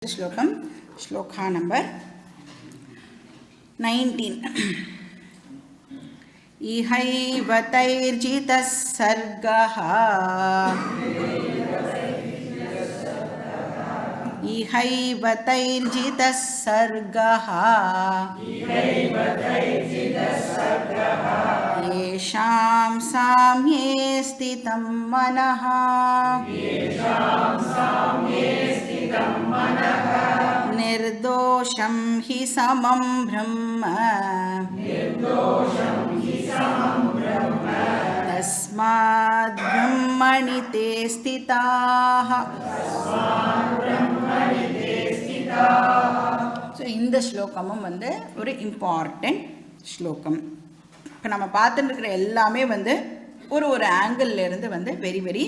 Shloka number 19 इहैव तैर्जितः सर्गः इहैव तैर्जितः सर्गः येषां साम्ये स्थितं मनः निर्दोषं हि समं ब्रह्म तस्माद् ब्रह्मणि ते स्थिताः. ஸோ இந்த ஸ்லோகமும் ஒரு இம்பார்ட்டண்ட் ஸ்லோகம். இப்போ நம்ம பார்த்துட்டு இருக்கிற எல்லாமே ஒரு ஆங்கிளில் இருந்து வெரி வெரி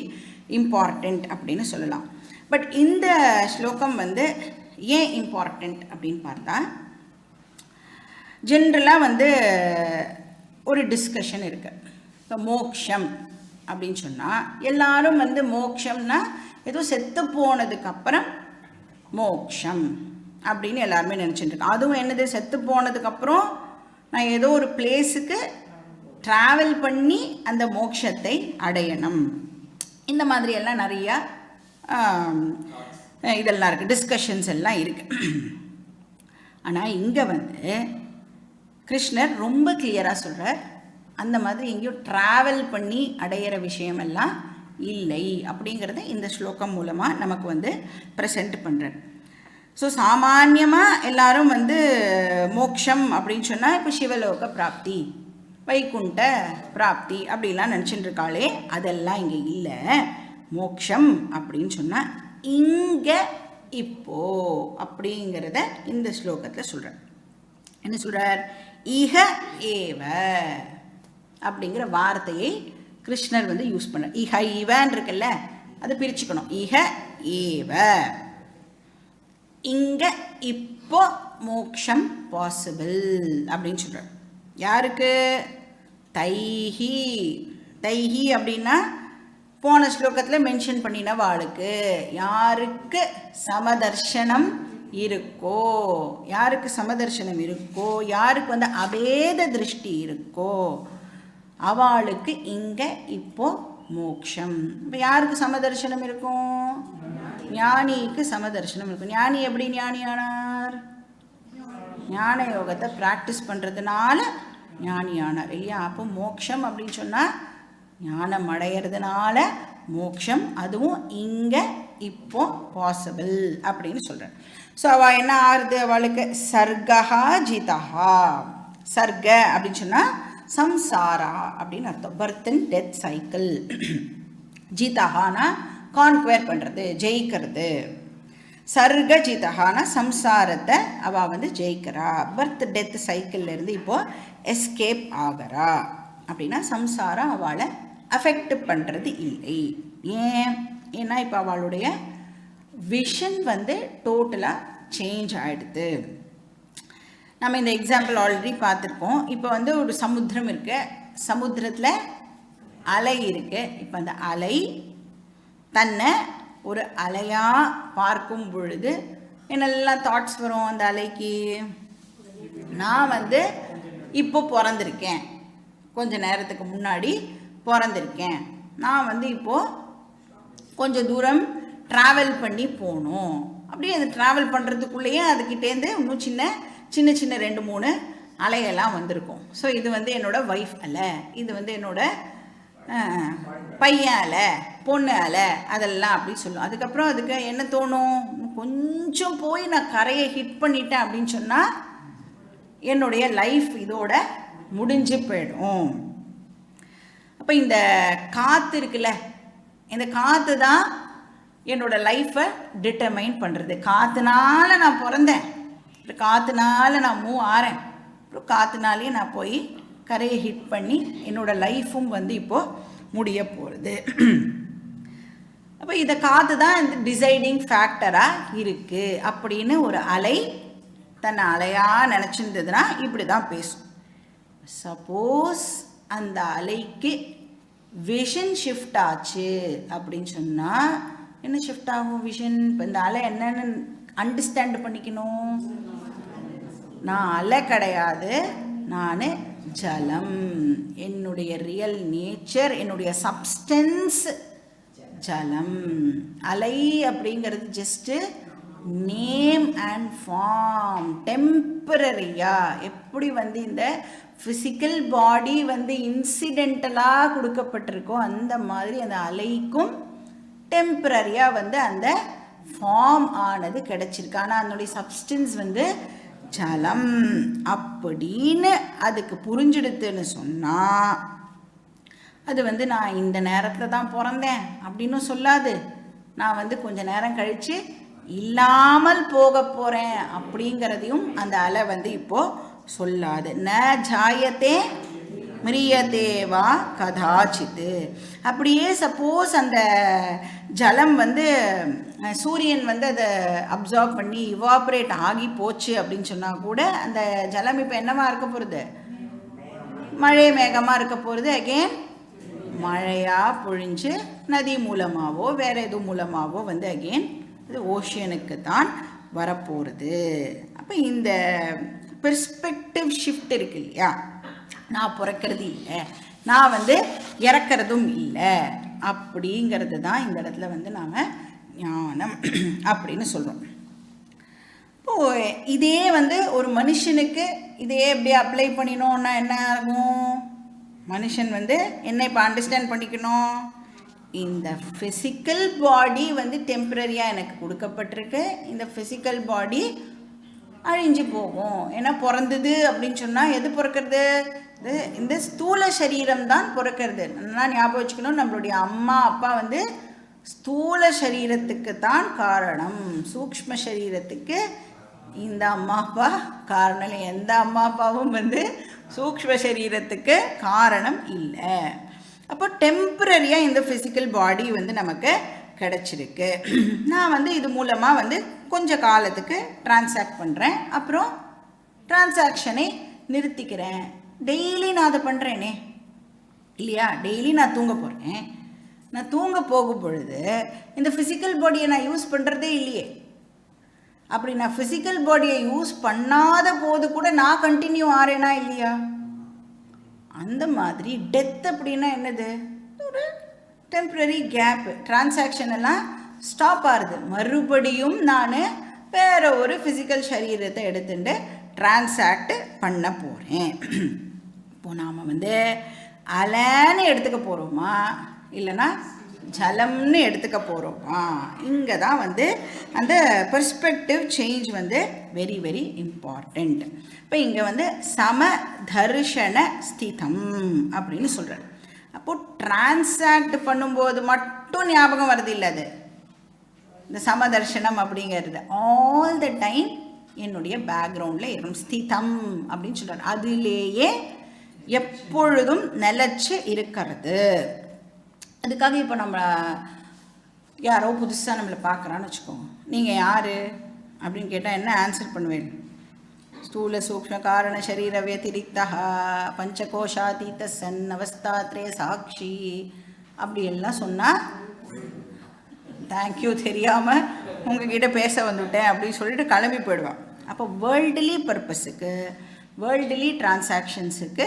இம்பார்ட்டண்ட் அப்படின்னு சொல்லலாம். பட் இந்த ஸ்லோகம் ஏன் இம்பார்ட்டண்ட் அப்படின்னு பார்த்தா, ஜென்ரலாக ஒரு டிஸ்கஷன் இருக்குது. இப்போ மோக்ஷம் அப்படின்னு சொன்னால் எல்லாரும் மோக்ஷம்னா ஏதோ செத்து போனதுக்கப்புறம் மோக்ஷம் அப்படின்னு எல்லாருமே நினச்சிட்டு இருக்கோம். அதுவும் என்னது, செத்து போனதுக்கப்புறம் நான் ஏதோ ஒரு பிளேஸுக்கு ட்ராவல் பண்ணி அந்த மோட்சத்தை அடையணும். இந்த மாதிரி எல்லாம் நிறையா இதெல்லாம் இருக்குது, டிஸ்கஷன்ஸ் எல்லாம் இருக்குது. ஆனால் இங்கே கிருஷ்ணர் ரொம்ப கிளியராக சொல்கிறார், அந்த மாதிரி எங்கேயும் ட்ராவல் பண்ணி அடையிற விஷயமெல்லாம் இல்லை அப்படிங்கிறத இந்த ஸ்லோகம் மூலமாக நமக்கு ப்ரெசென்ட் பண்ணுறார். ஸோ சாமான்யமாக எல்லாரும் மோக்ஷம் அப்படின்னு சொன்னால் இப்போ சிவலோக பிராப்தி, வைகுண்ட பிராப்தி அப்படிலாம் நினச்சிட்டு இருக்காளே, அதெல்லாம் இங்கே இல்லை. மோக்ஷம் அப்படின்னு சொன்னால் இங்கே இப்போ அப்படிங்கிறத இந்த ஸ்லோகத்தில் சொல்கிறார். என்ன சொல்கிறார்? இஹ ஏவ அப்படிங்கிற வார்த்தையை கிருஷ்ணர் யூஸ் பண்ணார். இஹ இவன் இருக்குல்ல, அதை பிரிச்சுக்கணும். இஹ ஏவ, இங்கே இப்போ மோக்ஷம் பாசிபிள் அப்படின்னு சொல்கிறார். யாருக்கு? தைஹி. தைஹி அப்படின்னா போன ஸ்லோகத்தில் மென்ஷன் பண்ணின வாளுக்கு. யாருக்கு சமதர்ஷனம் இருக்கோ, யாருக்கு சமதர்ஷனம் இருக்கோ, யாருக்கு அபேத திருஷ்டி இருக்கோ, அவளுக்கு இங்கே இப்போ மோக்ஷம். இப்போ யாருக்கு சமதர்ஷனம் இருக்கும்? ஞானிக்கு சமதர்ஷனம் இருக்கும். ஞானி எப்படி ஞானியானார்? ஞான யோகத்தை ப்ராக்டிஸ் பண்ணுறதுனால ஞானியானார் இல்லையா? அப்போ மோக்ஷம் அப்படின்னு சொன்னால் ஞானம் அடையிறதுனால மோக்ஷம், அதுவும் இங்கே இப்போ பாசிபிள் அப்படின்னு சொல்கிறேன். ஸோ அவள் என்ன ஆறுது? அவளுக்கு சர்கா ஜிதஹா. சர்க அப்படின்னு சொன்னால் சம்சாரா அப்படின்னு அர்த்தம், பர்த் அண்ட் டெத் சைக்கிள். ஜிதஹானா கான்குவேர் பண்ணுறது, ஜெயிக்கிறது. சர்க ஜிதஹானா சம்சாரத்தை அவள் ஜெயிக்கிறா, பர்த் டெத் சைக்கிள்லேருந்து இப்போது எஸ்கேப் ஆகிறா. அப்படின்னா சம்சாரம் அவளை அஃபெக்ட் பண்ணுறது இல்லை. ஏன்னா இப்போ அவளுடைய விஷன் டோட்டலாக சேஞ்ச் ஆகிடுது. நம்ம இந்த எக்ஸாம்பிள் ஆல்ரெடி பார்த்துருக்கோம். இப்போ ஒரு சமுத்திரம் இருக்கு, சமுத்திரத்தில் அலை இருக்குது. இப்போ அந்த அலை தன்னை ஒரு அலையாக பார்க்கும் பொழுது என்னெல்லாம் தாட்ஸ் வரும் அந்த அலைக்கு? நான் இப்போ பிறந்திருக்கேன், கொஞ்ச நேரத்துக்கு முன்னாடி பிறந்திருக்கேன், நான் இப்போது கொஞ்சம் தூரம் ட்ராவல் பண்ணி போகணும். அப்படியே அது ட்ராவல் பண்ணுறதுக்குள்ளேயே அதுக்கிட்டேருந்து இன்னும் சின்ன சின்ன 2-3 அலையெல்லாம் வந்திருக்கும். ஸோ இது என்னோடய ஒய்ஃப் அலை, இது என்னோடய பையன் அலை, பொண்ணு அலை, அதெல்லாம் அப்படி சொல்லும். அதுக்கப்புறம் அதுக்கு என்ன தோணும்? கொஞ்சம் போய் நான் கரையை ஹிட் பண்ணிட்டேன் அப்படின்னு சொன்னால் என்னுடைய லைஃப் இதோட முடிஞ்சு போயிடும். அப்போ இந்த காற்று இருக்குல்ல, இந்த காற்று தான் என்னோடய லைஃப்பை டிட்டர்மைன் பண்ணுறது. காற்றுனால நான் பிறந்தேன், காற்றுனால நான் மூவ் ஆகிறேன், அப்புறம் காற்றுனாலேயே நான் போய் கரையை ஹிட் பண்ணி என்னோடய லைஃப்பும் இப்போது முடிய போகிறது. அப்போ இதை காற்று தான் இந்த டிசைடிங் ஃபேக்டராக இருக்குது அப்படின்னு ஒரு அலை தன்னை அலையாக நினச்சிருந்ததுன்னா இப்படி தான் பேசும். சப்போஸ் அந்த அலைக்கு விஷன் ஷிஃப்ட் ஆச்சு அப்படின்னு சொன்னால் என்ன ஷிஃப்ட் ஆகும்? விஷன். இப்போ இந்த அலை என்னென்னு அண்டர்ஸ்டாண்ட் பண்ணிக்கணும். நான் அலை கிடையாது, நான் ஜலம். என்னுடைய ரியல் நேச்சர், என்னுடைய சப்ஸ்டன்ஸ் ஜலம். அலை அப்படிங்கிறது ஜஸ்ட்டு நேம் அண்ட் ஃபார்ம், டெம்பரரியா. எப்படி வந்து இந்த ஃபிசிக்கல் பாடி வந்து இன்சிடென்டலாக கொடுக்கப்பட்டிருக்கோ அந்த மாதிரி அந்த அலைக்கும் டெம்பரரியாக வந்து அந்த ஃபார்ம் ஆனது கிடைச்சிருக்கு. ஆனால் அதனுடைய சப்ஸ்டன்ஸ் வந்து ஜலம் அப்படின்னு அதுக்கு புரிஞ்சிடுதுன்னு சொன்னால் அது வந்து நான் இந்த நேரத்தில் தான் பிறந்தேன் அப்படின்னு சொல்லாது. நான் வந்து கொஞ்ச நேரம் கழித்து இல்லாமல் போக போகிறேன் அப்படிங்கிறதையும் அந்த அலை வந்து இப்போது சொல்லாது. ந ஜாயத்தே மிரியதேவா கதாச்சித்து. அப்படியே சப்போஸ் அந்த ஜலம் வந்து சூரியன் வந்து அதை அப்சார்ப் பண்ணி இவாப்ரேட் ஆகி போச்சு அப்படின்னு சொன்னால் கூட அந்த ஜலம் இப்போ என்னவா இருக்க போகிறது? மழை மேகமாக இருக்க போகிறது. அகெயின் மழையாக பொழிஞ்சு நதி மூலமாகவோ வேறு எதுவும் மூலமாகவோ வந்து அகெயின் இது ஓஷியனுக்கு தான் வரப்போகிறது. அப்போ இந்த பெர்ஸ்பெக்டிவ் ஷிஃப்ட் இருக்கு இல்லையா, நான் பிறக்கிறது இல்லை, நான் வந்து இறக்கிறதும் இல்லை அப்படிங்கிறது தான் இந்த இடத்துல வந்து நாம் ஞானம் அப்படின்னு சொல்கிறோம். இப்போது இதே வந்து ஒரு மனுஷனுக்கு இதே எப்படி அப்ளை பண்ணினோன்னா என்ன ஆகும்? மனுஷன் வந்து என்ன இப்போ அண்டர்ஸ்டாண்ட் பண்ணிக்கணும், இந்த ஃபிசிக்கல் பாடி வந்து டெம்பரரியாக எனக்கு கொடுக்கப்பட்டிருக்கு, இந்த ஃபிசிக்கல் பாடி அழிஞ்சு போகும். ஏன்னா பிறந்தது அப்படின்னு சொன்னால் எது பிறக்கிறது? இந்த ஸ்தூல சரீரம் தான் பிறக்கிறது. நல்லா ஞாபகம் வச்சுக்கணும், நம்மளுடைய அம்மா அப்பா வந்து ஸ்தூல சரீரத்துக்கு தான் காரணம், சூக்ஷ்ம சரீரத்துக்கு இந்த அம்மா அப்பா காரணம் இல்லை. எந்த அம்மா அப்பாவும் வந்து சூக்ஷ்ம சரீரத்துக்கு காரணம் இல்லை. அப்போ டெம்பரரியாக இந்த ஃபிசிக்கல் பாடி வந்து நமக்கு கிடச்சிருக்கு. நான் வந்து இது மூலமாக வந்து கொஞ்ச காலத்துக்கு டிரான்சாக்ட் பண்ணுறேன், அப்புறம் டிரான்சாக்ஷனை நிறுத்திக்கிறேன். டெய்லி நான் அதை பண்ணுறேனே இல்லையா? டெய்லி நான் தூங்க போகிறேன், நான் தூங்க போகும் பொழுது இந்த ஃபிசிக்கல் பாடியை நான் யூஸ் பண்ணுறதே இல்லையே. அப்படி நான் ஃபிசிக்கல் பாடியை யூஸ் பண்ணாத போது கூட நான் கண்டினியூ ஆறேனா இல்லையா? அந்த மாதிரி டெத் அப்படின்னா என்னது? ஒரு டெம்ப்ரரி கேப், டிரான்சாக்ஷன் எல்லாம் ஸ்டாப் ஆகுது. மறுபடியும் நான் வேறு ஒரு ஃபிசிக்கல் சரீரத்தை எடுத்துட்டு டிரான்சாக்ட் பண்ண போகிறேன். இப்போ நாம் வந்து அலைன்னு எடுத்துக்க போகிறோமா இல்லைன்னா ஜலம்னு எடுத்துக்க போகிறோமா? இங்கே தான் வந்து அந்த பெர்ஸ்பெக்டிவ் சேஞ்ச் வந்து வெரி வெரி இம்பார்ட்டண்ட். இப்போ இங்கே வந்து சமதர்ஷன ஸ்திதம் அப்படின்னு சொல்கிறார். அப்போது டிரான்சாக்ட் பண்ணும்போது மட்டும் ஞாபகம் வருது இல்லை, அது இந்த சமதர்ஷனம் அப்படிங்கிறது ஆல் த டைம் என்னுடைய பேக்ரவுண்டில் இருக்கும். ஸ்திதம் அப்படின்னு சொல்கிறார், அதிலேயே எப்பொழுதும் நிலச்சி இருக்கிறது. அதுக்காக இப்போ நம்ம யாரோ புதுசாக நம்மளை பார்க்குறான்னு வச்சுக்கோங்க, நீங்கள் யார் அப்படின்னு கேட்டால் என்ன ஆன்சர் பண்ணுவேன்? ஸ்தூல சூக்ஷ்ம காரண சரீர வத்திரிக்தா பஞ்சகோஷாதீத சன் அவஸ்தாத்ரே சாட்சி அப்படி எல்லாம் சொன்னால் தேங்க்யூ தெரியாமல் உங்ககிட்ட பேச வந்துவிட்டேன் அப்படின்னு சொல்லிட்டு கிளம்பி போயிடுவான். அப்போ வேர்ல்டுலி பர்பஸுக்கு, வேர்ல்டுலி டிரான்சாக்ஷன்ஸுக்கு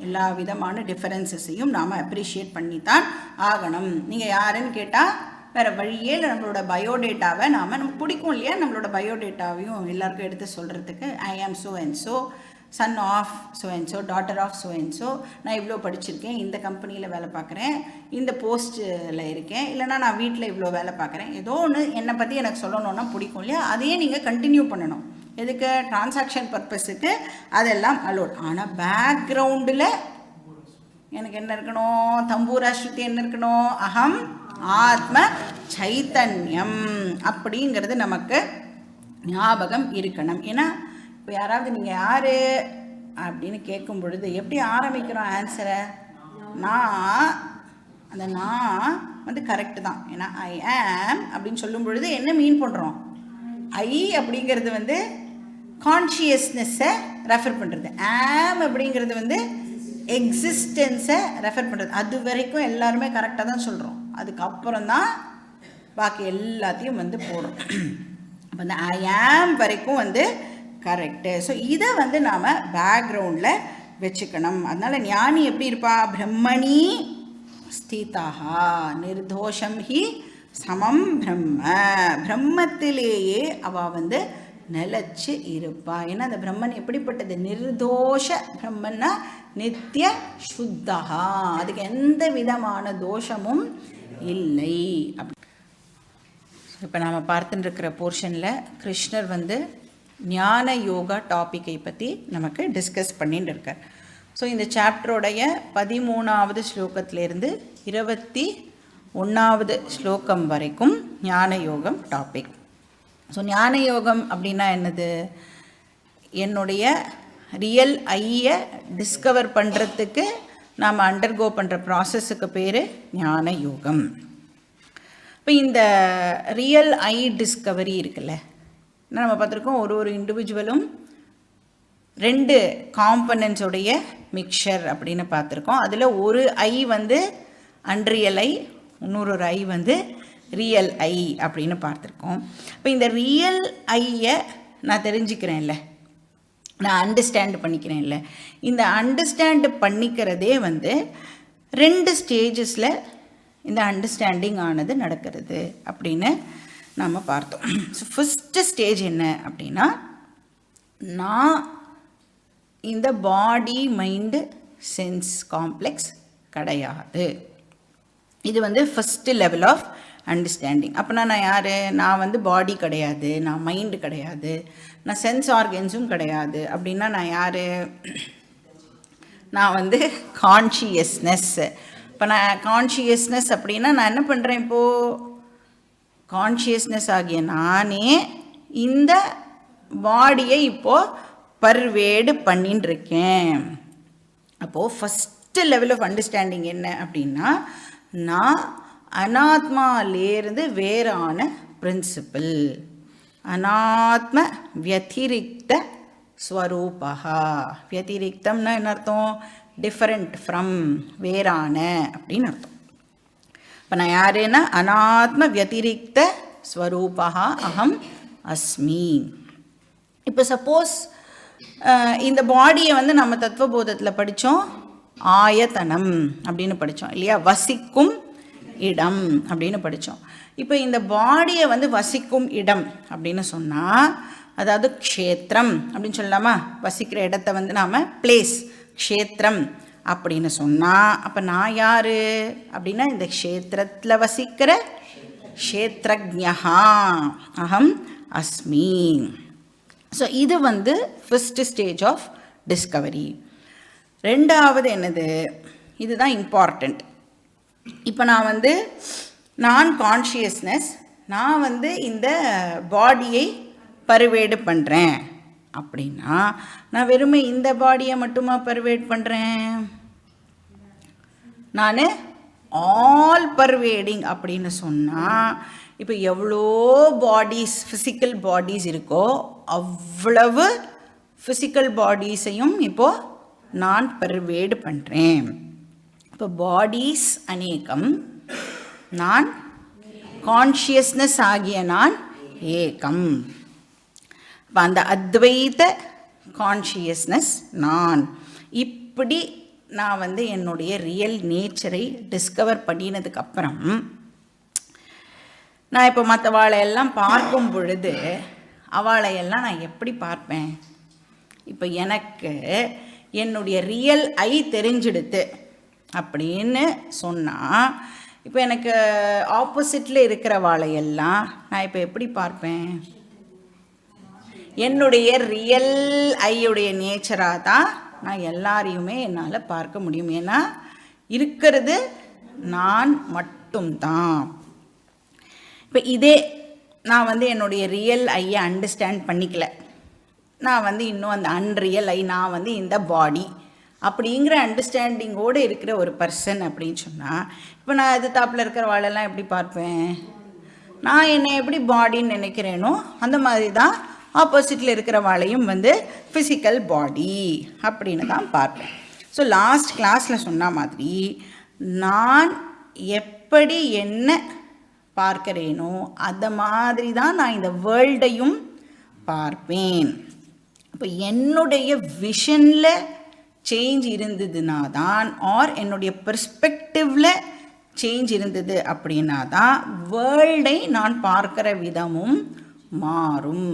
எல்லா விதமான டிஃபரன்சஸையும் நாம் அப்ரிஷியேட் பண்ணித்தான் ஆகணும். நீங்கள் யாருன்னு கேட்டால் வேறு வழியே இல்லை, நம்மளோட பயோடேட்டாவை நமக்கு பிடிக்கும் இல்லையா, நம்மளோட பயோடேட்டாவையும் எல்லாருக்கும் எடுத்து சொல்கிறதுக்கு I am so and so, son of so and so, daughter of so and so, நான் இவ்வளோ படிச்சிருக்கேன், இந்த கம்பெனியில் வேலை பார்க்குறேன், இந்த போஸ்ட்டில் இருக்கேன், இல்லைனா நான் வீட்டில் இவ்வளோ வேலை பார்க்குறேன், ஏதோ ஒன்று என்னை பற்றி எனக்கு சொல்லணுன்னா பிடிக்கும் இல்லையா, அதையே நீங்கள் கண்டினியூ பண்ணணும். எதுக்கு? டிரான்சாக்ஷன் பர்பஸுக்கு அதெல்லாம் அலோட். ஆனால் பேக்ரவுண்டில் எனக்கு என்ன இருக்கணும்? தம்பூரா ஸ்ருதி என்ன இருக்கணும்? அகம் ஆத்ம சைத்தன்யம் அப்படிங்கிறது நமக்கு ஞாபகம் இருக்கணும். ஏன்னா இப்போ யாராவது நீங்கள் யார் அப்படின்னு கேட்கும் பொழுது எப்படி ஆரம்பிக்கிறோம் ஆன்சரை? அந்த நான் வந்து கரெக்டு தான். ஏன்னா ஐ ஆம் அப்படின்னு சொல்லும் பொழுது என்ன மீன் பண்ணுறோம்? ஐ அப்படிங்கிறது வந்து கான்ஷியஸ்னஸை ரெஃபர் பண்ணுறது, ஆம் அப்படிங்கிறது வந்து எக்ஸிஸ்டன்ஸை ரெஃபர் பண்ணுறது. அது வரைக்கும் எல்லாருமே கரெக்டாக தான் சொல்கிறோம், அதுக்கப்புறம் தான் பாக்கி எல்லாத்தையும் வந்து போடுறோம். அப்போ அந்த ஐ ஆம் வரைக்கும் வந்து கரெக்டு. ஸோ இதை வந்து நாம் பேக்ரவுண்டில் வச்சுக்கணும். அதனால் ஞானி எப்படி இருப்பா? பிரம்மணி ஸ்திதா நிர்தோஷம் ஹி சமம் பிரம்ம, பிரம்மத்திலேயே அவள் வந்து நிலச்சி இருப்பா. ஏன்னா அந்த பிரம்மன் எப்படிப்பட்டது? நிர்தோஷ பிரம்மன்னா நித்திய சுத்தகா, அதுக்கு எந்த விதமான தோஷமும் இல்லை. இப்போ நாம் பார்த்துட்டு இருக்கிற போர்ஷனில் கிருஷ்ணர் வந்து ஞான யோகா டாப்பிக்கை பற்றி நமக்கு டிஸ்கஸ் பண்ணிட்டு இருக்கார். ஸோ இந்த சாப்டருடைய 13வது ஸ்லோகத்திலேருந்து 21வது ஸ்லோகம் வரைக்கும் ஞான யோகம் டாபிக். ஸோ ஞான யோகம் அப்படின்னா என்னது? என்னுடைய ரியல் ஐயை டிஸ்கவர் பண்ணுறதுக்கு நாம் அண்டர்கோ பண்ணுற ப்ராசஸுக்கு பேர் ஞான யோகம். இப்போ இந்த ரியல் ஐ டிஸ்கவரி இருக்குல்ல, நம்ம பார்த்துருக்கோம் ஒரு இண்டிவிஜுவலும் 2 காம்பனன்ட்ஸோடைய மிக்சர் அப்படின்னு பார்த்துருக்கோம். அதில் ஒரு ஐ வந்து அன்ரியல் ஐ, இன்னொரு ஐ வந்து ரியல் ஐ அப்படின்னு பார்த்துருக்கோம். இப்போ இந்த ரியல் ஐயை நான் தெரிஞ்சுக்கிறேன்ல, நான் அண்டர்ஸ்டாண்ட் பண்ணிக்கிறேன்ல, இந்த அண்டர்ஸ்டாண்டு பண்ணிக்கிறதே வந்து 2 ஸ்டேஜஸில் இந்த அண்டர்ஸ்டாண்டிங் ஆனது நடக்கிறது அப்படின்னு நாம் பார்த்தோம். ஸோ ஃபஸ்ட்டு ஸ்டேஜ் என்ன அப்படின்னா, நான் இந்த பாடி மைண்டு சென்ஸ் காம்ப்ளெக்ஸ் கிடையாது. இது வந்து ஃபஸ்ட்டு லெவல் ஆஃப் அண்டர்ஸ்டாண்டிங். அப்போனா நான் யார்? நான் வந்து பாடி கிடையாது, நான் மைண்டு கிடையாது, நான் சென்ஸ் ஆர்கன்ஸும் கிடையாது. அப்படின்னா நான் யார்? நான் வந்து கான்ஷியஸ்னஸ். இப்போ நான் கான்ஷியஸ்னஸ் அப்படின்னா நான் என்ன பண்ணுறேன்? இப்போது கான்ஷியஸ்னஸ் ஆகிய நானே இந்த பாடியை இப்போது பர்வேடு பண்ணின்னு இருக்கேன். அப்போது ஃபஸ்ட்டு லெவல் ஆஃப் அண்டர்ஸ்டாண்டிங் என்ன அப்படின்னா, நான் அனாத்மாலேருந்து வேறான பிரின்சிபிள், அனாத்ம வியதிரிக்த ஸ்வரூபா. வியதிரிக்தம்னா என்ன அர்த்தம்? டிஃபரெண்ட் ஃப்ரம், வேறான அப்படின்னு அர்த்தம். இப்போ நான் யாருன்னா அனாத்ம வியதிரிக்த ஸ்வரூபா அகம் அஸ்மி. இப்போ சப்போஸ் இந்த பாடியை வந்து நம்ம தத்துவபோதத்தில் படித்தோம், ஆயத்தனம் அப்படின்னு படித்தோம் இல்லையா? வசிக்கும் இடம் அப்படின்னு படித்தோம். இப்போ இந்த பாடியை வந்து வசிக்கும் இடம் அப்படின்னு சொன்னால், அதாவது க்ஷேத்திரம் அப்படின்னு சொல்லலாமா? வசிக்கிற இடத்த வந்து நாம் பிளேஸ், க்ஷேத்திரம் அப்படின்னு சொன்னால், அப்போ நான் யார் அப்படின்னா இந்த க்ஷேத்திரத்தில் வசிக்கிற க்ஷேத்ரஜ்ஞா அகம் அஸ்மி. ஸோ இது வந்து ஃபஸ்ட்டு ஸ்டேஜ் ஆஃப் டிஸ்கவரி. ரெண்டாவது என்னது? இதுதான் இம்பார்ட்டண்ட். இப்போ நான் வந்து நான் கான்ஷியஸ்னஸ், நான் வந்து இந்த பாடியை பர்வேடு பண்ணுறேன் அப்படின்னா, நான் வெறுமை இந்த பாடியை மட்டுமா பர்வேட் பண்ணுறேன்? நான் ஆல் பர்வேடிங் அப்படின்னு சொன்னால், இப்போ எவ்வளோ பாடிஸ், ஃபிசிக்கல் பாடிஸ் இருக்கோ அவ்வளவு ஃபிசிக்கல் பாடிஸையும் இப்போது நான் பர்வேடு பண்ணுறேன். இப்போ பாடிஸ் அநேகம், நான் கான்ஷியஸ்னஸ் ஆகிய நான் ஏகம். இப்போ அந்த அத்வைத கான்ஷியஸ்னஸ் நான். இப்படி நான் வந்து என்னுடைய ரியல் நேச்சரை டிஸ்கவர் பண்ணினதுக்கப்புறம் நான் இப்போ மற்றவாளையெல்லாம் பார்க்கும் பொழுது அவளையெல்லாம் நான் எப்படி பார்ப்பேன்? இப்போ எனக்கு என்னுடைய ரியல் ஐ தெரிஞ்சிடுது அப்படின்னு சொன்னால், இப்போ எனக்கு ஆப்போசிட்டில் இருக்கிறவாளையெல்லாம் நான் இப்போ எப்படி பார்ப்பேன்? என்னுடைய ரியல் ஐயுடைய நேச்சராக தான் நான் எல்லாரையுமே என்னால் பார்க்க முடியும். ஏன்னா இருக்கிறது நான் மட்டும்தான். இப்போ இதே நான் வந்து என்னுடைய ரியல் ஐயை அண்டர்ஸ்டாண்ட் பண்ணிக்கல, நான் வந்து இன்னும் அந்த அன்ரியல் ஐ, நான் வந்து இந்த பாடி அப்படிங்கிற அண்டர்ஸ்டாண்டிங்கோடு இருக்கிற ஒரு பர்சன் அப்படின்னு சொன்னால், இப்போ நான் இது தாப்பில் இருக்கிற வாழெல்லாம் எப்படி பார்ப்பேன்? நான் என்னை எப்படி பாடின்னு நினைக்கிறேனோ அந்த மாதிரி தான் ஆப்போசிட்டில் இருக்கிற வாழையும் வந்து ஃபிசிக்கல் பாடி அப்படின்னு தான் பார்ப்பேன். ஸோ லாஸ்ட் கிளாஸில் சொன்ன மாதிரி, நான் எப்படி என்ன பார்க்கிறேனோ அந்த மாதிரி தான் நான் இந்த வேர்ல்டையும் பார்ப்பேன். இப்போ என்னுடைய விஷனில் சேஞ்ச் இருந்ததுனா தான், ஆர் என்னுடைய பெர்ஸ்பெக்டிவில் சேஞ்ச் இருந்தது அப்படின்னா தான் வேர்ல்டை நான் பார்க்குற விதமும் மாறும்.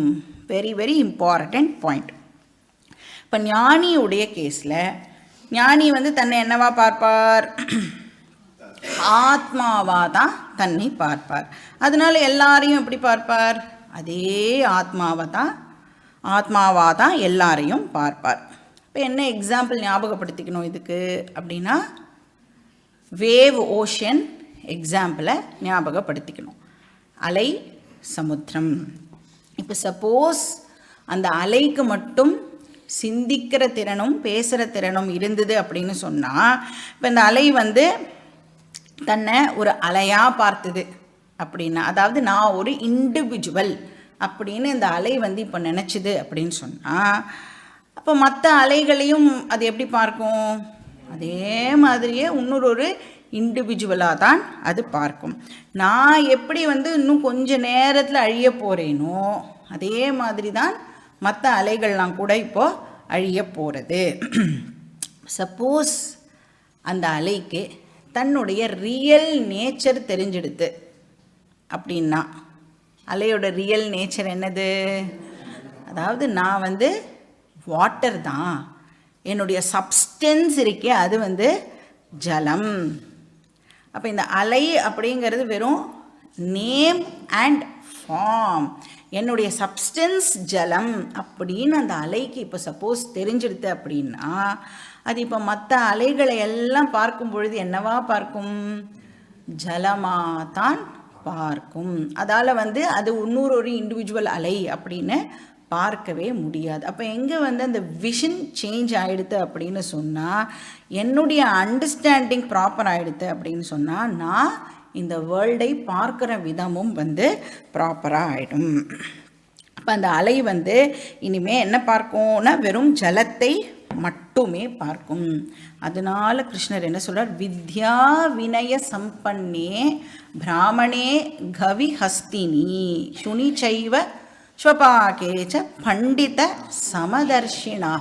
Very very important point. இப்போ ஞானியுடைய கேஸில் ஞானி வந்து தன்னை என்னவா பார்ப்பார்? ஆத்மாவாக தான் தன்னை பார்ப்பார். அதனால எல்லாரையும் எப்படி பார்ப்பார்? அதே ஆத்மாவாக தான் எல்லாரையும் பார்ப்பார். இப்போ என்ன எக்ஸாம்பிள் ஞாபகப்படுத்திக்கணும் இதுக்கு அப்படின்னா, வேவ் ஓஷன் எக்ஸாம்பிளை ஞாபகப்படுத்திக்கணும். அலை சமுத்திரம். இப்போ சப்போஸ் அந்த அலைக்கு மட்டும் சிந்திக்கிற திறனும் பேசுகிற திறனும் இருந்தது அப்படின்னு சொன்னால், இப்போ இந்த அலை வந்து தன்னை ஒரு அலையாக பார்த்தது அப்படின்னா, அதாவது நான் ஒரு இண்டிவிஜுவல் அப்படின்னு இந்த அலை வந்து இப்போ நினச்சிது அப்படின்னு சொன்னால், அப்போ மற்ற அலைகளையும் அது எப்படி பார்க்கும்? அதே மாதிரியே இன்னொரு இண்டிவிஜுவலாக தான் அது பார்க்கும். நான் எப்படி வந்து இன்னும் கொஞ்சம் நேரத்தில் அழிய போகிறேனோ அதே மாதிரி தான் மற்ற அலைகள்லாம் கூட இப்போது அழிய போகிறது. சப்போஸ் அந்த அலைக்கு தன்னுடைய ரியல் நேச்சர் தெரிஞ்சிடுது அப்படின்னா, அலையோட ரியல் நேச்சர் என்னது? அதாவது நான் வந்து வாட்டர் தான், என்னுடைய சப்ஸ்டன்ஸ் இருக்கே அது வந்து ஜலம். அப்போ இந்த அலை அப்படிங்கிறது வெறும் நேம் அண்ட் ஃபார்ம். என்னுடைய சப்ஸ்டன்ஸ் ஜலம் அப்படின்னு அந்த அலைக்கு இப்போ சப்போஸ் தெரிஞ்சிடுது அப்படின்னா, அது இப்போ மற்ற அலைகளை எல்லாம் பார்க்கும் பொழுது என்னவா பார்க்கும்? ஜலமாக தான் பார்க்கும். அதால் வந்து அது இன்னொரு இண்டிவிஜுவல் அலை அப்படின்னு பார்க்கவே முடியாது. அப்போ எங்கே வந்து அந்த விஷன் சேஞ்ச் ஆகிடுது அப்படின்னு சொன்னால், என்னுடைய அண்டர்ஸ்டாண்டிங் ப்ராப்பர் ஆகிடுது அப்படின்னு சொன்னால், நான் இந்த வேர்ல்டை பார்க்குற விதமும் வந்து ப்ராப்பராக ஆகிடும். அப்போ அந்த அலை வந்து இனிமேல் என்ன பார்க்கும்னா வெறும் ஜலத்தை மட்டுமே பார்க்கும். அதனால கிருஷ்ணர் என்ன சொல்கிறார்? வித்யா வினய சம்பன்னே பிராமணே கவி ஹஸ்தினி சுனிச்சைவ ஸ்வபாகேச்ச பண்டித சமதர்ஷினா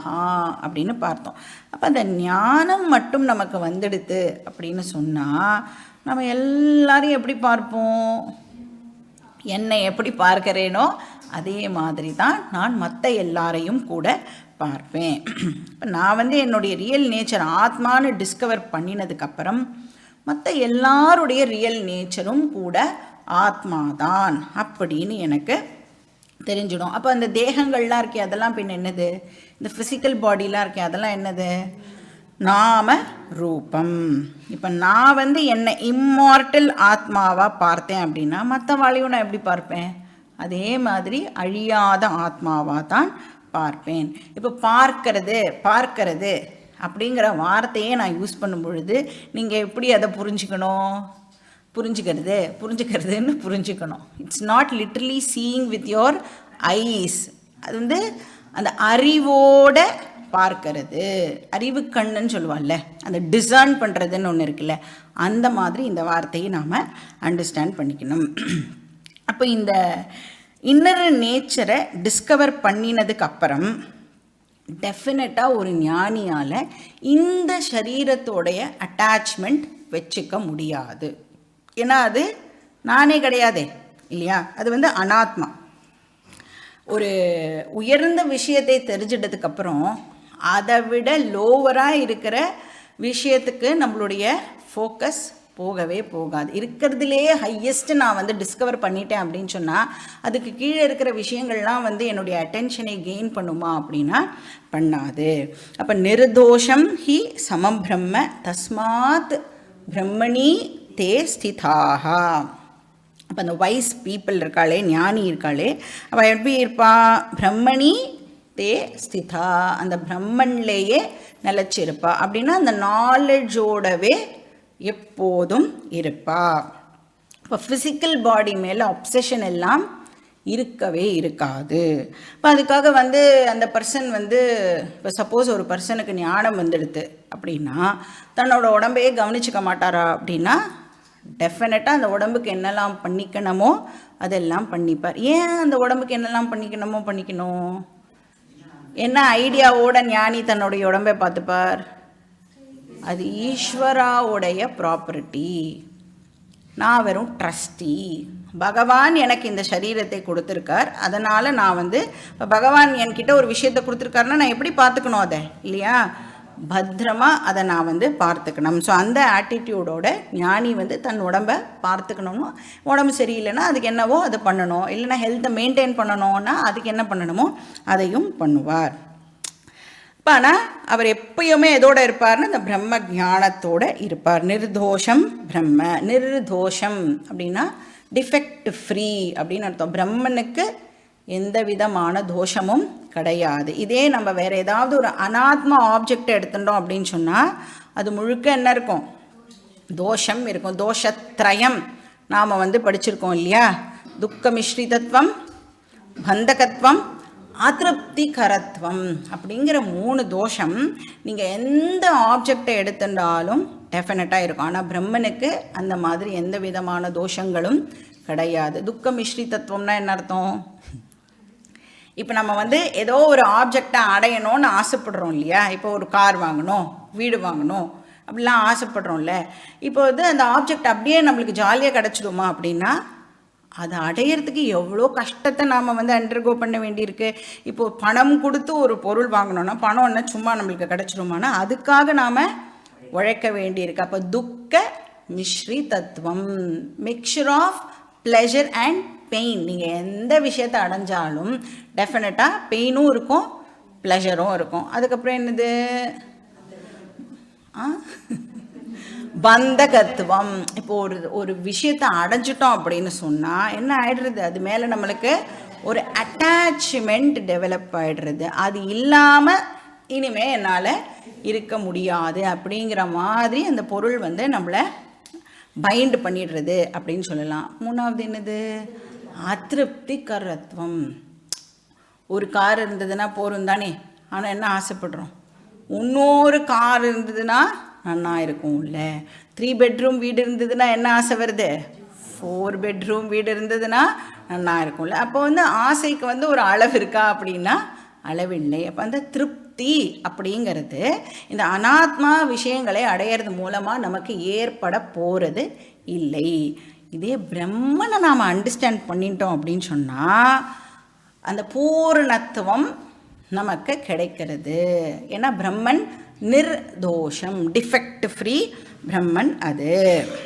அப்படின்னு பார்த்தோம். அப்போ அந்த ஞானம் மட்டும் நமக்கு வந்துடுது அப்படின்னு சொன்னால், நம்ம எல்லாரையும் எப்படி பார்ப்போம்? என்னை எப்படி பார்க்கிறேனோ அதே மாதிரி தான் நான் மற்ற எல்லாரையும் கூட பார்ப்பேன். இப்போ நான் வந்து என்னுடைய ரியல் நேச்சர் ஆத்மானு டிஸ்கவர் பண்ணினதுக்கப்புறம் மற்ற எல்லாருடைய ரியல் நேச்சரும் கூட ஆத்மாதான் அப்படின்னு எனக்கு தெரிஞ்சிடும். அப்போ அந்த தேகங்கள்லாம் இருக்கே அதெல்லாம் பின் என்னது? இந்த ஃபிசிக்கல் பாடிலாம் இருக்கே அதெல்லாம் என்னது? நாம ரூபம். இப்போ நான் வந்து என்னை இம்மார்டல் ஆத்மாவாக பார்த்தேன் அப்படின்னா மற்றவாளையும் நான் எப்படி பார்ப்பேன்? அதே மாதிரி அழியாத ஆத்மாவாக தான் பார்ப்பேன். இப்போ பார்க்கறது அப்படிங்கிற வார்த்தையே நான் யூஸ் பண்ணும் பொழுது நீங்கள் எப்படி அதை புரிஞ்சுக்கிறதுன்னு புரிஞ்சுக்கணும். It's not literally seeing with your ice. அது வந்து அந்த அறிவோட பார்க்கறது, அறிவு கண்ணுன்னு சொல்லுவாள்ல, அந்த டிசர்ன் பண்ணுறதுன்னு ஒன்று இருக்குல்ல, அந்த மாதிரி இந்த வார்த்தையை நாம் அண்டர்ஸ்டாண்ட் பண்ணிக்கணும். அப்போ இந்த இன்னர் நேச்சரை டிஸ்கவர் பண்ணினதுக்கு அப்புறம் டெஃபினட்டாக ஒரு ஞானியால் இந்த சரீரத்தோடைய அட்டாச்மெண்ட் வச்சுக்க முடியாது. ஏன்னா அது நானே கிடையாதே இல்லையா? அது வந்து அனாத்மா. ஒரு உயர்ந்த விஷயத்தை தெரிஞ்சிட்டதுக்கப்புறம் அதை விட லோவராக இருக்கிற விஷயத்துக்கு நம்மளுடைய ஃபோக்கஸ் போகவே போகாது. இருக்கிறதுலேயே ஹையஸ்ட்டு நான் வந்து டிஸ்கவர் பண்ணிட்டேன் அப்படின்னு சொன்னால் அதுக்கு கீழே இருக்கிற விஷயங்கள்லாம் வந்து என்னுடைய அட்டென்ஷனை கெயின் பண்ணுமா அப்படின்னா பண்ணாது. அப்போ நிர்தோஷம் ஹி சமம் பிரம்ம தஸ்மாத் பிரம்மணி தே ஸ்திதாக. அப்போ அந்த வைஸ் பீப்புள் இருக்காளே, ஞானி இருக்காளே, அவள் எப்படி இருப்பா? பிரம்மணி தே ஸ்திதா, அந்த பிரம்மன்லேயே நிலச்சிருப்பா. அப்படின்னா அந்த நாலேஜோடவே எப்போதும் இருப்பா. இப்போ ஃபிசிக்கல் பாடி மேலே அப்சஷன் எல்லாம் இருக்கவே இருக்காது. இப்போ அதுக்காக வந்து அந்த பர்சன் வந்து இப்போ சப்போஸ் ஒரு பர்சனுக்கு ஞானம் வந்துடுது அப்படின்னா தன்னோட உடம்பையே கவனிச்சிக்க மாட்டாரா அப்படின்னா டெஃபினட்டாக அந்த உடம்புக்கு என்னெல்லாம் பண்ணிக்கணுமோ அதெல்லாம் பண்ணிப்பார். ஏன் அந்த உடம்புக்கு என்னெல்லாம் பண்ணிக்கணும்? என்ன ஐடியாவோட ஞானி தன்னுடைய உடம்பை பார்த்துப்பார்? அது ஈஸ்வராவுடைய ப்ராப்பர்ட்டி, நான் வெறும் ட்ரஸ்டி. பகவான் எனக்கு இந்த சரீரத்தை கொடுத்துருக்கார், அதனால் நான் இப்போ பகவான் என்கிட்ட ஒரு விஷயத்தை கொடுத்துருக்காருன்னா நான் எப்படி பார்த்துக்கணும் அதை, இல்லையா? பத்திரமாக அதை நான் பார்த்துக்கணும். ஸோ அந்த ஆட்டிடியூடோட ஞானி தன் உடம்பை பார்த்துக்கணும்னு, உடம்பு சரியில்லைன்னா அதுக்கு என்னவோ அதை பண்ணணும், இல்லைன்னா ஹெல்த்தை மெயின்டைன் பண்ணணும்னா அதுக்கு என்ன பண்ணணுமோ அதையும் பண்ணுவார். ஆனால் அவர் எப்பயுமே எதோடு இருப்பார்னு இந்த பிரம்ம ஞானத்தோடு இருப்பார். நிர்தோஷம் பிரம்ம. நிர்தோஷம் அப்படின்னா டிஃபெக்ட் ஃப்ரீ அப்படின்னு அர்த்தம். பிரம்மனுக்கு எந்த விதமான தோஷமும் கிடையாது. இதே நம்ம வேறு ஏதாவது ஒரு அனாத்மா ஆப்ஜெக்ட் எடுத்துட்டோம் அப்படின்னு சொன்னால் அது முழுக்க என்ன இருக்கும்? தோஷம் இருக்கும். தோஷத்ரயம் நாம் படிச்சிருக்கோம் இல்லையா? துக்க மிஸ்ரிதத்துவம், பந்தகத்துவம், அதிருப்திகரத்துவம் அப்படிங்கிற 3 தோஷம் நீங்கள் எந்த ஆப்ஜெக்டை எடுத்துட்டாலும் டெஃபினட்டாக இருக்கும். ஆனால் பிரம்மனுக்கு அந்த மாதிரி எந்த விதமான தோஷங்களும் கிடையாது. துக்க மிஸ்ரிதத்துவம்னா என்ன அர்த்தம்? இப்போ நம்ம ஏதோ ஒரு ஆப்ஜெக்டை அடையணும்னு ஆசைப்படுறோம் இல்லையா? இப்போ ஒரு கார் வாங்கணும், வீடு வாங்கணும் அப்படிலாம் ஆசைப்படுறோம்ல. இப்போ அந்த ஆப்ஜெக்ட் அப்படியே நம்மளுக்கு ஜாலியாக கிடச்சிடுமா அப்படின்னா அதை அடையிறதுக்கு எவ்வளோ கஷ்டத்தை நாம் அண்டர்கோ பண்ண வேண்டியிருக்கு. இப்போது பணம் கொடுத்து ஒரு பொருள் வாங்கணும்னா பணம் என்ன சும்மா நம்மளுக்கு கிடச்சிடுமானா அதுக்காக நாம் உழைக்க வேண்டியிருக்கு. அப்போ துக்க மிஸ்ரி தத்துவம், mixture of pleasure and pain. நீங்கள் எந்த விஷயத்தை அடைஞ்சாலும் டெஃபினட்டாக பெயினும் இருக்கும், ப்ளஷரும் இருக்கும். அதுக்கப்புறம் என்னது? பந்தகத்துவம். இப்போ ஒரு விஷயத்தை அடைஞ்சிட்டோம் அப்படின்னு சொன்னால் என்ன ஆயிடுறது? அது மேலே நம்மளுக்கு ஒரு அட்டாச்மெண்ட் டெவலப் ஆகிடுறது. அது இல்லாமல் இனிமேல் என்னால் இருக்க முடியாது அப்படிங்கிற மாதிரி அந்த பொருள் நம்மளை பைண்ட் பண்ணிடுறது அப்படின்னு சொல்லலாம். 3வது என்னது? அதிருப்திகரத்துவம். ஒரு கார் இருந்ததுன்னா போரும் தானே, ஆனால் என்ன ஆசைப்படுறோம்? இன்னொரு கார் இருந்ததுன்னா நன்னா இருக்கும்ல. 3 பெட்ரூம் வீடு இருந்ததுன்னா என்ன ஆசை வருது? 4 பெட்ரூம் வீடு இருந்ததுன்னா நன்னா இருக்கும்ல. அப்போ ஆசைக்கு ஒரு அளவு இருக்கா அப்படின்னா அளவில்லை. அப்போ அந்த திருப்தி அப்படிங்கிறது இந்த அனாத்மா விஷயங்களை அடையிறது மூலமாக நமக்கு ஏற்பட போகிறது இல்லை. இதே பிரம்மனை நாம் அண்டர்ஸ்டாண்ட் பண்ணிட்டோம் அப்படின்னு சொன்னால் அந்த பூர்ணத்துவம் நமக்கு கிடைக்கிறது. ஏன்னா பிரம்மன் நிர்தோஷம், டிஃபெக்ட் ஃப்ரீ பிரம்மன் அது.